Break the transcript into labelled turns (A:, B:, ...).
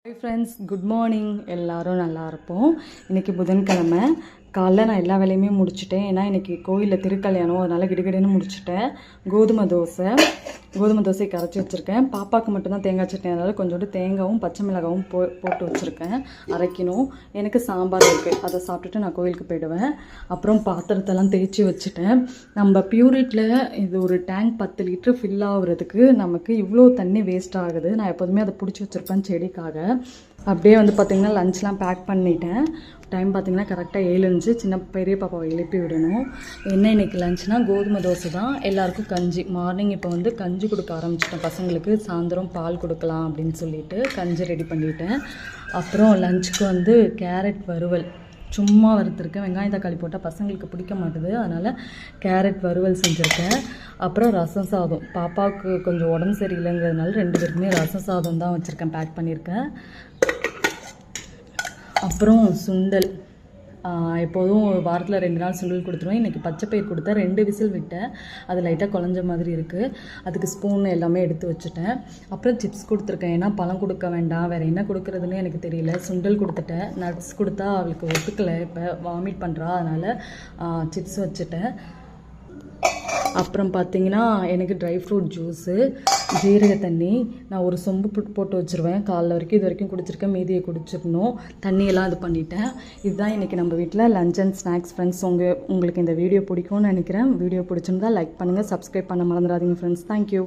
A: Hi friends, good morning. எல்லோரும் நல்லா இருப்போம். இன்றைக்கி புதன்கிழமை காலைல நான் எல்லா வேலையுமே முடிச்சுட்டேன். ஏன்னா இன்றைக்கி கோயிலில் திருக்கல்யாணம், அதனால் கிடுகிடுன்னு முடிச்சுட்டேன். கோதுமை தோசை கரைச்சி வச்சுருக்கேன். பாப்பாவுக்கு மட்டும்தான் தேங்காய் சட்னி, அதனால் கொஞ்சோண்டு தேங்காயும் பச்சை மிளகாவும் போட்டு வச்சுருக்கேன், அரைக்கணும். எனக்கு சாம்பார் இருக்குது, அதை சாப்பிட்டுட்டு நான் கோயிலுக்கு போயிடுவேன். அப்புறம் பாத்திரத்தெல்லாம் தேய்ச்சி வச்சுட்டேன். நம்ம பியூரிட்டில் இது ஒரு டேங்க் 10 லிட்டர் ஃபில் ஆகுறதுக்கு நமக்கு இவ்வளோ தண்ணி வேஸ்ட் ஆகுது. நான் எப்போதுமே அதை பிடிச்சி வச்சுருப்பேன் செடிக்காக. அப்படியே பார்த்திங்கன்னா லஞ்ச்லாம் பேக் பண்ணிட்டேன். டைம் பார்த்திங்கன்னா கரெக்டாக 7 சின்ன பெரிய பாப்பாவை எழுப்பி விடணும். என்ன இன்றைக்கி லஞ்ச்னால் கோதுமை தோசை தான். எல்லாேருக்கும் கஞ்சி. மார்னிங் இப்போ கஞ்சி கொடுக்க ஆரம்பிச்சிட்டேன் பசங்களுக்கு. சாயந்தரம் பால் கொடுக்கலாம் அப்படின்னு சொல்லிட்டு கஞ்சி ரெடி பண்ணிட்டேன். அப்புறம் லஞ்சுக்கு கேரட் வறுவல் சும்மா வறுத்துருக்கேன். வெங்காயம் தக்காளி போட்டால் பசங்களுக்கு பிடிக்க மாட்டுது, அதனால் கேரட் வறுவல் செஞ்சுருக்கேன். அப்புறம் ரசம் சாதம். பாப்பாவுக்கு கொஞ்சம் உடம்பு சரியில்லைங்கிறதுனால 2 பேருக்குமே ரசம் சாதம் தான் வச்சுருக்கேன், பேக் பண்ணியிருக்கேன். அப்புறம் சுண்டல். எப்போதும் வாரத்தில் 2 நாள் சுண்டல் கொடுத்துருவேன். இன்றைக்கி பச்சைப்பயிர் கொடுத்தேன், 2 விசில் விட்டேன். அது லைட்டாக குழஞ்ச மாதிரி இருக்குது. அதுக்கு ஸ்பூன் எல்லாமே எடுத்து வச்சுட்டேன். அப்புறம் சிப்ஸ் கொடுத்துருக்கேன். ஏன்னா பழம் கொடுக்க வேண்டாம், வேறு என்ன கொடுக்குறதுன்னு எனக்கு தெரியல. சுண்டல் கொடுத்துட்டேன். நட்ஸ் கொடுத்தா அவளுக்கு ஒத்துக்கலை, இப்போ வாமிட் பண்ணுறா, அதனால் சிப்ஸ் வச்சுட்டேன். அப்புறம் பார்த்திங்கன்னா எனக்கு ட்ரை ஃப்ரூட் ஜூஸு, ஜீரக தண்ணி நான் ஒரு சொம்பு போட்டு வச்சுருவேன். காலைல வரைக்கும் இது வரைக்கும் குடிச்சிருக்கேன், மீதியை குடிச்சிடணும். தண்ணியெல்லாம் இது பண்ணிட்டேன். இதுதான் இன்றைக்கி நம்ம வீட்டில் லஞ்ச் அண்ட் ஸ்நாக்ஸ். ஃப்ரெண்ட்ஸ், உங்களுக்கு இந்த வீடியோ பிடிக்கும்னு நினைக்கிறேன். வீடியோ பிடிச்சிருந்தா லைக் பண்ணுங்கள், சப்ஸ்கிரைப் பண்ண மறந்துடாதீங்க ஃப்ரெண்ட்ஸ். தேங்க்யூ.